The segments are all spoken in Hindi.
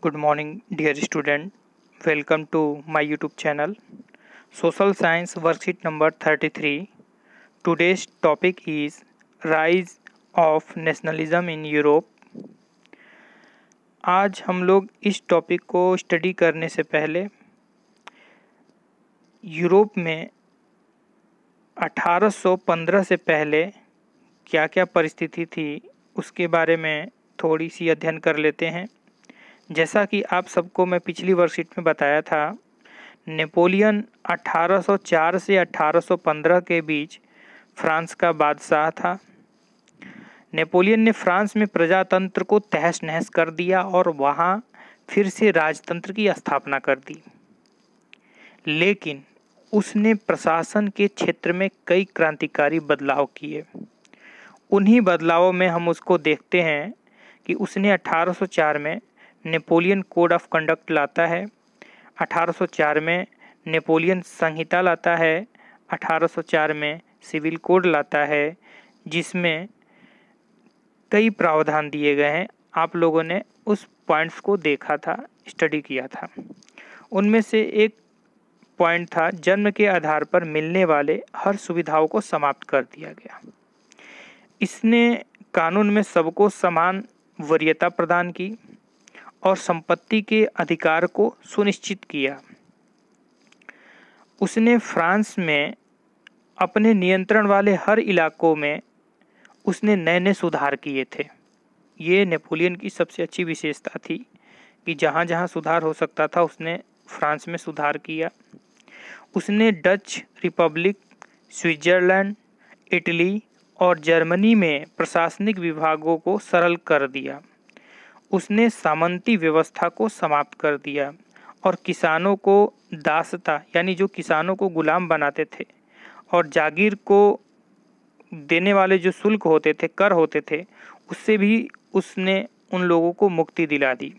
Good morning, dear student. Welcome to my YouTube channel. Social Science Worksheet number 33. Today's topic is Rise of Nationalism in Europe. आज हम लोग इस टॉपिक को स्टडी करने से पहले यूरोप में 1815 से पहले क्या क्या परिस्थिति थी उसके बारे में थोड़ी सी अध्ययन कर लेते हैं। जैसा कि आप सबको मैं पिछली वर्कशीट में बताया था, नेपोलियन 1804 से 1815 के बीच फ्रांस का बादशाह था। नेपोलियन ने फ्रांस में प्रजातंत्र को तहस नहस कर दिया और वहां फिर से राजतंत्र की स्थापना कर दी। लेकिन उसने प्रशासन के क्षेत्र में कई क्रांतिकारी बदलाव किए। उन्हीं बदलावों में हम उसको देखते हैं कि उसने 1804 में नेपोलियन कोड ऑफ कंडक्ट लाता है, 1804 में नेपोलियन संहिता लाता है, 1804 में सिविल कोड लाता है, जिसमें कई प्रावधान दिए गए हैं। आप लोगों ने उस पॉइंट्स को देखा था, स्टडी किया था। उनमें से एक पॉइंट था, जन्म के आधार पर मिलने वाले हर सुविधाओं को समाप्त कर दिया गया। इसने कानून में सबको समान वरीयता प्रदान की और संपत्ति के अधिकार को सुनिश्चित किया। उसने फ्रांस में अपने नियंत्रण वाले हर इलाकों में उसने नए नए सुधार किए थे। ये नेपोलियन की सबसे अच्छी विशेषता थी कि जहाँ जहाँ सुधार हो सकता था उसने फ्रांस में सुधार किया। उसने डच रिपब्लिक, स्विट्जरलैंड, इटली और जर्मनी में प्रशासनिक विभागों को सरल कर दिया। उसने सामंती व्यवस्था को समाप्त कर दिया और किसानों को दासता यानी जो किसानों को गुलाम बनाते थे और जागीर को देने वाले जो शुल्क होते थे, कर होते थे, उससे भी उसने उन लोगों को मुक्ति दिला दी।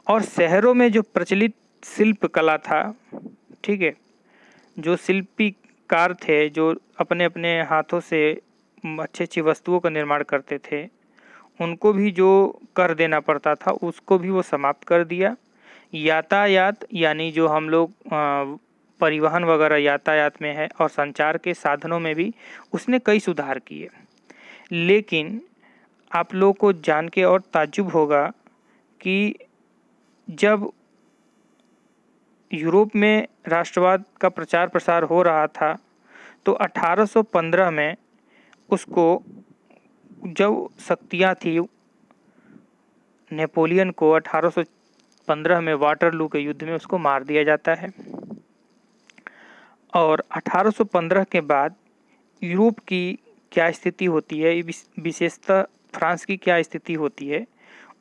और शहरों में जो प्रचलित शिल्प कला था, ठीक है, जो शिल्पीकार थे जो अपने अपने हाथों से अच्छी अच्छी वस्तुओं का निर्माण करते थे, उनको भी जो कर देना पड़ता था उसको भी वो समाप्त कर दिया। यातायात यानी जो हम लोग परिवहन वगैरह यातायात में है और संचार के साधनों में भी उसने कई सुधार किए। लेकिन आप लोग को जान के और ताज्जुब होगा कि जब यूरोप में राष्ट्रवाद का प्रचार प्रसार हो रहा था तो 1815 में उसको जब शक्तियाँ थी, नेपोलियन को 1815 में वाटरलू के युद्ध में उसको मार दिया जाता है। और 1815 के बाद यूरोप की क्या स्थिति होती है, विशेषतः फ्रांस की क्या स्थिति होती है,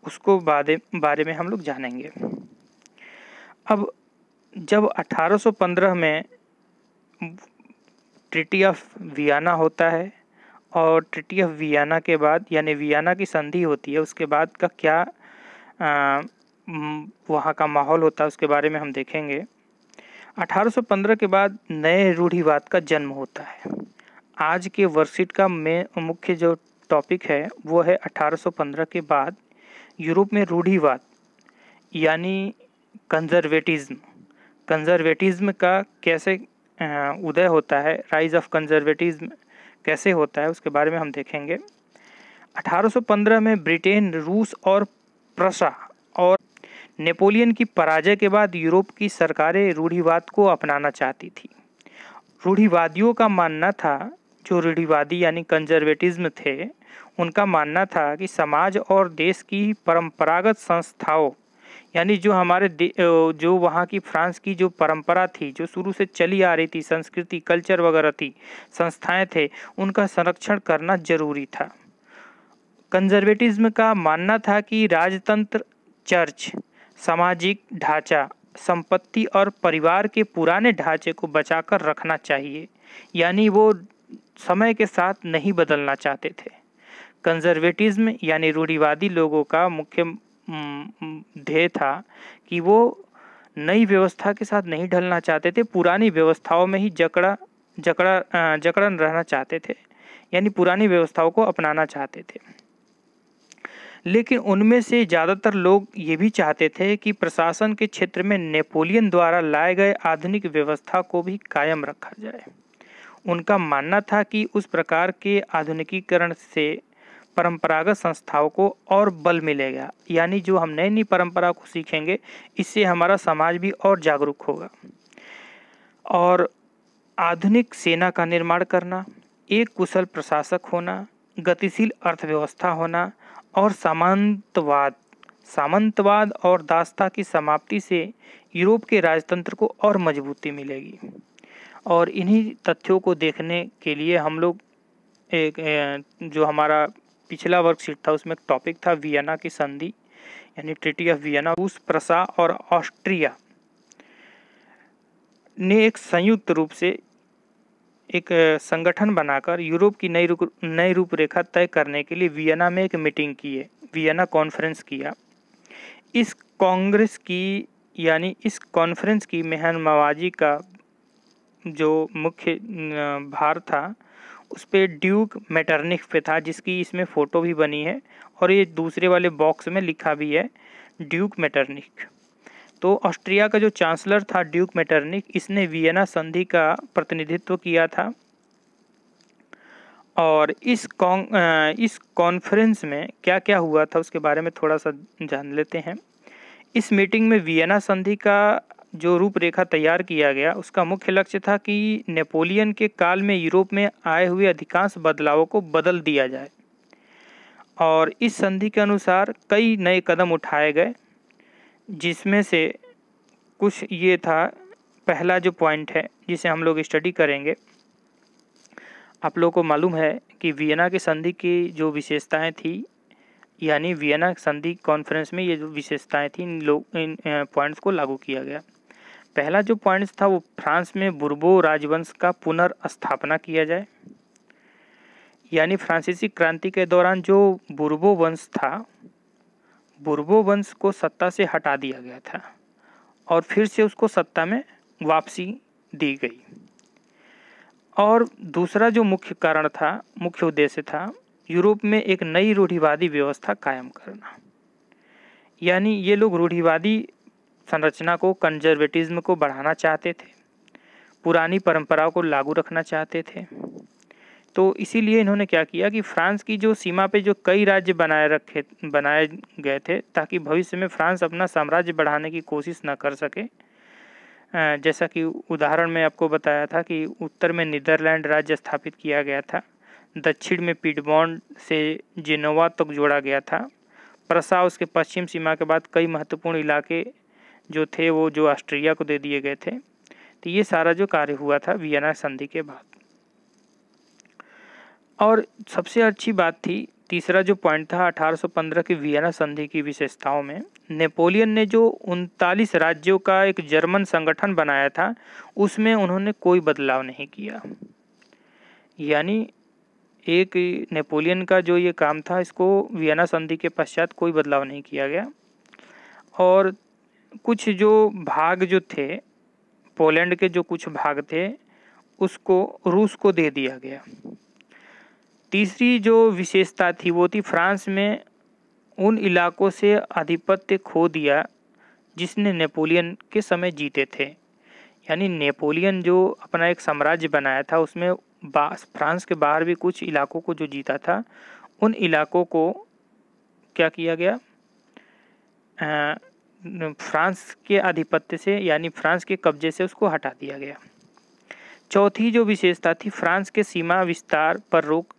उसको बारे में हम लोग जानेंगे। अब जब 1815 में ट्रीटी ऑफ वियना होता है और ट्रीटी ऑफ वियना के बाद यानी वियना की संधि होती है, उसके बाद का क्या वहाँ का माहौल होता है उसके बारे में हम देखेंगे। 1815 के बाद नए रूढ़िवाद का जन्म होता है। आज के वर्कशीट का मुख्य जो टॉपिक है वो है 1815 के बाद यूरोप में रूढ़िवाद यानी कंजर्वेटिज्म का कैसे उदय होता है, राइज ऑफ कंजर्वेटिज्म कैसे होता है, उसके बारे में हम देखेंगे। 1815 में ब्रिटेन, रूस और प्रशा और नेपोलियन की पराजय के बाद यूरोप की सरकारें रूढ़िवाद को अपनाना चाहती थी। रूढ़िवादियों का मानना था, जो रूढ़िवादी यानी कंजर्वेटिज्म थे, उनका मानना था कि समाज और देश की परंपरागत संस्थाओं यानी जो हमारे जो वहाँ की फ्रांस की जो परंपरा थी, जो शुरू से चली आ रही थी, संस्कृति, कल्चर वगैरह थी, संस्थाएं थे, उनका संरक्षण करना जरूरी था। कंजर्वेटिज्म का मानना था कि राजतंत्र, चर्च, सामाजिक ढांचा, संपत्ति और परिवार के पुराने ढांचे को बचाकर रखना चाहिए, यानी वो समय के साथ नहीं बदलना चाहते थे। कंजर्वेटिज्म यानी रूढ़िवादी लोगों का मुख्य ध्येय था कि वो नई व्यवस्था के साथ नहीं ढलना चाहते थे, पुरानी व्यवस्थाओं में ही जकड़न रहना चाहते थे, यानी पुरानी व्यवस्थाओं को अपनाना चाहते थे। लेकिन उनमें से ज़्यादातर लोग ये भी चाहते थे कि प्रशासन के क्षेत्र में नेपोलियन द्वारा लाए गए आधुनिक व्यवस्था को भी कायम रखा जाए। उनका मानना था कि उस प्रकार के आधुनिकीकरण से परंपरागत संस्थाओं को और बल मिलेगा, यानी जो हम नई नई परंपरा को सीखेंगे इससे हमारा समाज भी और जागरूक होगा। और आधुनिक सेना का निर्माण करना, एक कुशल प्रशासक होना, गतिशील अर्थव्यवस्था होना और सामंतवाद और दासता की समाप्ति से यूरोप के राजतंत्र को और मजबूती मिलेगी। और इन्हीं तथ्यों को देखने के लिए हम लोग जो हमारा पिछला वर्कशीट था उसमें एक टॉपिक था वियना की संधि, यानी ट्रीटी ऑफ वियना। रूस, प्रसा और ऑस्ट्रिया ने एक संयुक्त रूप से एक संगठन बनाकर यूरोप की नई रूपरेखा तय करने के लिए वियना में एक मीटिंग की है, वियना कॉन्फ्रेंस किया। इस कॉन्फ्रेंस की मेहमाननवाजी का जो मुख्य भार था उस पे ड्यूक मेटरनिख पे था, जिसकी इसमें फोटो भी बनी है और ये दूसरे वाले बॉक्स में लिखा भी है ड्यूक मेटरनिख। तो ऑस्ट्रिया का जो चांसलर था ड्यूक मेटरनिख, इसने वियना संधि का प्रतिनिधित्व किया था। और इस कॉन्फ्रेंस में क्या क्या हुआ था उसके बारे में थोड़ा सा जान लेते हैं। इस मीटिंग में वियना संधि का जो रूपरेखा तैयार किया गया उसका मुख्य लक्ष्य था कि नेपोलियन के काल में यूरोप में आए हुए अधिकांश बदलावों को बदल दिया जाए। और इस संधि के अनुसार कई नए कदम उठाए गए, जिसमें से कुछ ये था। पहला जो पॉइंट है जिसे हम लोग स्टडी करेंगे, आप लोगों को मालूम है कि वियना की संधि की जो विशेषताएं थी, यानी वियना संधि कॉन्फ्रेंस में ये जो विशेषताएं थी इन पॉइंट्स को लागू किया गया। पहला जो पॉइंट्स था वो फ्रांस में बुर्बो राजवंश का पुनर्स्थापना किया जाए, यानी फ्रांसीसी क्रांति के दौरान जो बुर्बो वंश था, बुर्बो वंश को सत्ता से हटा दिया गया था और फिर से उसको सत्ता में वापसी दी गई। और दूसरा जो मुख्य उद्देश्य था, यूरोप में एक नई रूढ़िवादी व्यवस्था कायम करना, यानी ये लोग रूढ़िवादी संरचना को, कंजर्वेटिज्म को बढ़ाना चाहते थे, पुरानी परंपराओं को लागू रखना चाहते थे। तो इसीलिए इन्होंने क्या किया कि फ्रांस की जो सीमा पे जो कई राज्य बनाए गए थे ताकि भविष्य में फ्रांस अपना साम्राज्य बढ़ाने की कोशिश न कर सके। जैसा कि उदाहरण में आपको बताया था कि उत्तर में नीदरलैंड राज्य स्थापित किया गया था, दक्षिण में पिडमॉन्ट से जेनोवा तक जोड़ा गया था, प्रसा उसके पश्चिम सीमा के बाद कई महत्वपूर्ण इलाके जो थे वो जो ऑस्ट्रिया को दे दिए गए थे। तो ये सारा जो कार्य हुआ था वियना संधि के बाद। और सबसे अच्छी बात थी, तीसरा जो पॉइंट था 1815 की वियना संधि की विशेषताओं में, नेपोलियन ने जो 39 राज्यों का एक जर्मन संगठन बनाया था उसमें उन्होंने कोई बदलाव नहीं किया। यानी एक नेपोलियन का जो ये काम था इसको वियना संधि के पश्चात कोई बदलाव नहीं किया गया। और कुछ जो भाग जो थे, पोलैंड के जो कुछ भाग थे उसको रूस को दे दिया गया। तीसरी जो विशेषता थी वो थी फ्रांस में उन इलाकों से आधिपत्य खो दिया जिसने नेपोलियन के समय जीते थे। यानी नेपोलियन जो अपना एक साम्राज्य बनाया था उसमें फ्रांस के बाहर भी कुछ इलाकों को जो जीता था, उन इलाकों को क्या किया गया, फ्रांस के आधिपत्य से यानी फ्रांस के कब्जे से उसको हटा दिया गया। चौथी जो विशेषता थी, फ्रांस के सीमा विस्तार पर रोक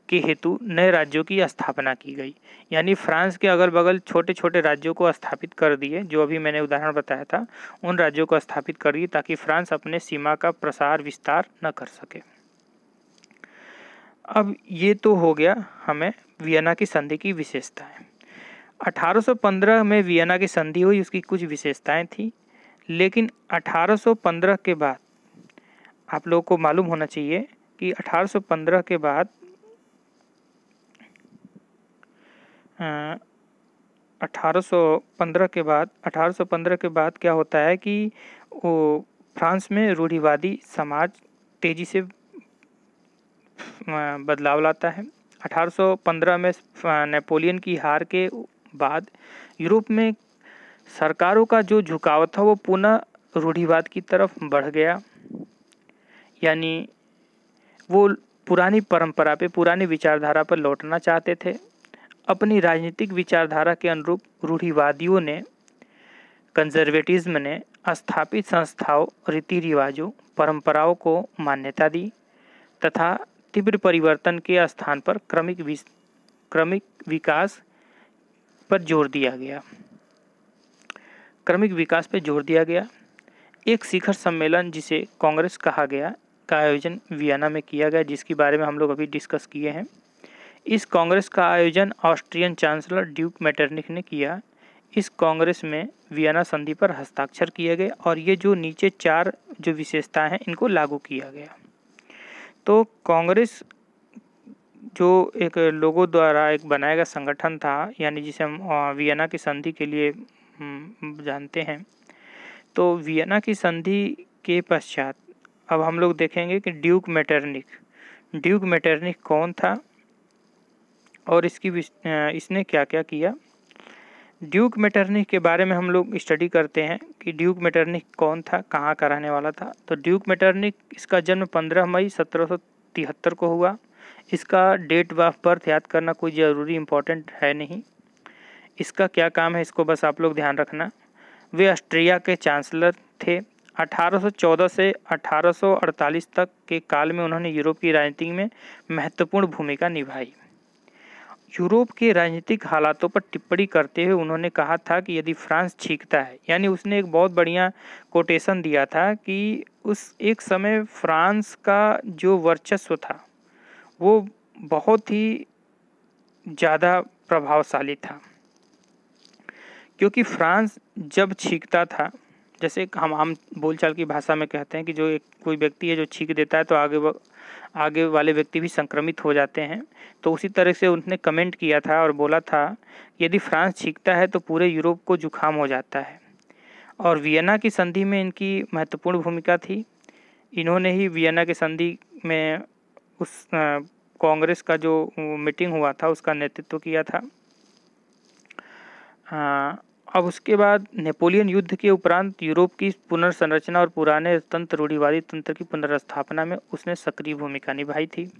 के हेतु नए राज्यों की स्थापना की गई। यानी फ्रांस के अगल बगल छोटे छोटे राज्यों को स्थापित कर दिए, जो अभी मैंने उदाहरण बताया था, उन राज्यों को स्थापित कर दिए ताकि फ्रांस अपने सीमा का प्रसार विस्तार न कर सके। अब ये तो हो गया हमें वियना की संधि की विशेषताएं। 1815 में वियना की संधि हुई, उसकी कुछ विशेषताएं थी, लेकिन 1815 के बाद आप लोगों को मालूम होना चाहिए कि 1815 के बाद 1815 के बाद क्या होता है कि वो फ्रांस में रूढ़िवादी समाज तेजी से बदलाव लाता है 1815 में नेपोलियन की हार के बाद यूरोप में सरकारों का जो झुकाव था वो पुनः रूढ़िवाद की तरफ बढ़ गया। यानी वो पुरानी परंपरा पे, पुरानी विचारधारा पर लौटना चाहते थे। अपनी राजनीतिक विचारधारा के अनुरूप रूढ़िवादियों ने, कंजर्वेटिज्म ने स्थापित संस्थाओं, रीति रिवाजों, परंपराओं को मान्यता दी तथा तीव्र परिवर्तन के स्थान पर क्रमिक विकास पर जोर दिया गया। क्रमिक विकास पर जोर दिया गया। एक शिखर सम्मेलन जिसे कांग्रेस कहा गया का आयोजन वियना में किया गया, जिसके बारे में हम लोग अभी डिस्कस किए हैं। इस कांग्रेस का आयोजन ऑस्ट्रियन चांसलर ड्यूक मेटरनिख ने किया। इस कांग्रेस में वियना संधि पर हस्ताक्षर किए गए और ये जो नीचे 4 जो विशेषताएं हैं इनको लागू किया गया। तो कांग्रेस जो एक लोगों द्वारा एक बनाया गया संगठन था, यानी जिसे हम वियना की संधि के लिए जानते हैं। तो वियना की संधि के पश्चात अब हम लोग देखेंगे कि ड्यूक मेटरनिख कौन था और इसने क्या क्या किया। ड्यूक मेटरनिख के बारे में हम लोग स्टडी करते हैं कि ड्यूक मेटरनिख कौन था, कहाँ का रहने वाला था। तो ड्यूक मेटरनिख, इसका जन्म 15 मई 1773 को हुआ। इसका डेट ऑफ बर्थ याद करना कोई ज़रूरी इम्पोर्टेंट है नहीं। इसका क्या काम है इसको बस आप लोग ध्यान रखना। वे ऑस्ट्रिया के चांसलर थे। 1814 से 1848 तक के काल में उन्होंने यूरोप की राजनीति में महत्वपूर्ण भूमिका निभाई। यूरोप के राजनीतिक हालातों पर टिप्पणी करते हुए उन्होंने कहा था कि यदि फ्रांस छींकता है, यानी उसने एक बहुत बढ़िया कोटेशन दिया था कि उस एक समय फ्रांस का जो वर्चस्व था वो बहुत ही ज़्यादा प्रभावशाली था, क्योंकि फ्रांस जब छींकता था, जैसे हम आम बोलचाल की भाषा में कहते हैं कि जो कोई व्यक्ति है जो छींक देता है तो आगे वाले व्यक्ति भी संक्रमित हो जाते हैं। तो उसी तरह से उन्होंने कमेंट किया था और बोला था यदि फ्रांस छींकता है तो पूरे यूरोप को जुकाम हो जाता है। और वियना की संधि में इनकी महत्वपूर्ण भूमिका थी। इन्होंने ही वियना की संधि में उस कांग्रेस का जो मीटिंग हुआ था उसका नेतृत्व किया था। अब उसके बाद नेपोलियन युद्ध के उपरांत यूरोप की पुनर्संरचना और पुराने तंत्र, रूढ़िवादी तंत्र की पुनर्स्थापना में उसने सक्रिय भूमिका निभाई थी।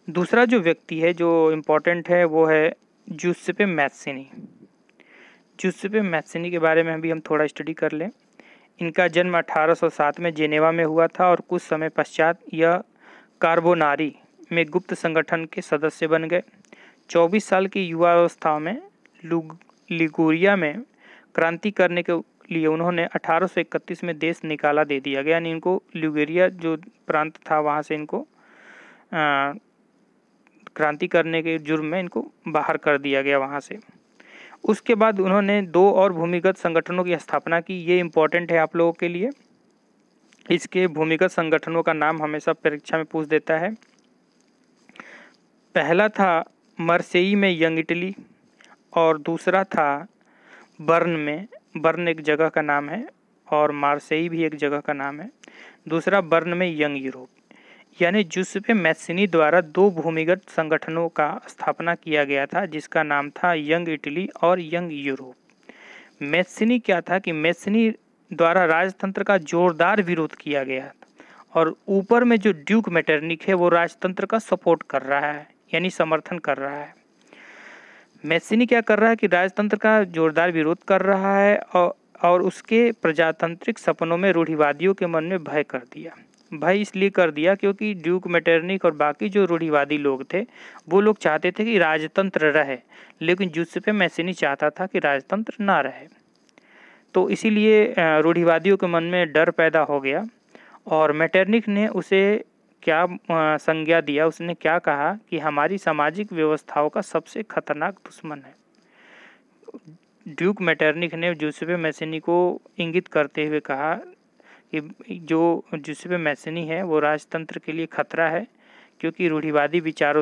दूसरा जो व्यक्ति है जो इम्पोर्टेंट है वो है जूसेप्पे मैत्सिनी। जूसेप्पे मैत्सिनी के बारे में भी हम थोड़ा स्टडी कर लें। इनका जन्म 1807 में जेनेवा में हुआ था और कुछ समय पश्चात यह कार्बोनारी में गुप्त संगठन के सदस्य बन गए। 24 साल की युवावस्था में लिगुरिया में क्रांति करने के लिए उन्होंने 1831 में देश निकाला दे दिया गया। यानी इनको लिगुरिया जो प्रांत था वहाँ से इनको क्रांति करने के जुर्म में इनको बाहर कर दिया गया वहाँ से। उसके बाद उन्होंने 2 और भूमिगत संगठनों की स्थापना की। ये इम्पोर्टेंट है आप लोगों के लिए। इसके भूमिगत संगठनों का नाम हमेशा परीक्षा में पूछ देता है। पहला था मार्सेई में यंग इटली और दूसरा था बर्न में। बर्न एक जगह का नाम है और मार्सेई भी एक जगह का नाम है। दूसरा बर्न में यंग यूरोप। यानी जूसेप्पे मैत्सिनी द्वारा 2 भूमिगत संगठनों का स्थापना किया गया था जिसका नाम था यंग इटली और यंग यूरोप। मैत्सिनी क्या था कि मैत्सिनी द्वारा राजतंत्र का जोरदार विरोध किया गया और ऊपर में जो ड्यूक मेटरनिख है वो राजतंत्र का सपोर्ट कर रहा है, यानी समर्थन कर रहा है। मैत्सिनी क्या कर रहा है कि राजतंत्र का जोरदार विरोध कर रहा है और उसके प्रजातांत्रिक सपनों में रूढ़िवादियों के मन में भय कर दिया। भय इसलिए कर दिया क्योंकि ड्यूक मेटरनिख और बाकी जो रूढ़िवादी लोग थे वो लोग चाहते थे कि राजतंत्र रहे, लेकिन जूसेप्पे मैत्सिनी चाहता था कि राजतंत्र ना रहे। तो इसीलिए रूढ़िवादियों के मन में डर पैदा हो गया और मेटरनिख ने उसे क्या संज्ञा दिया, उसने क्या कहा कि हमारी सामाजिक व्यवस्थाओं का सबसे खतरनाक दुश्मन है। ड्यूक मेटरनिख ने जूसेप्पे मैत्सिनी को इंगित करते हुए कहा कि जो जूसेप्पे मैत्सिनी है वो राजतंत्र के लिए खतरा है, क्योंकि रूढ़िवादी विचारों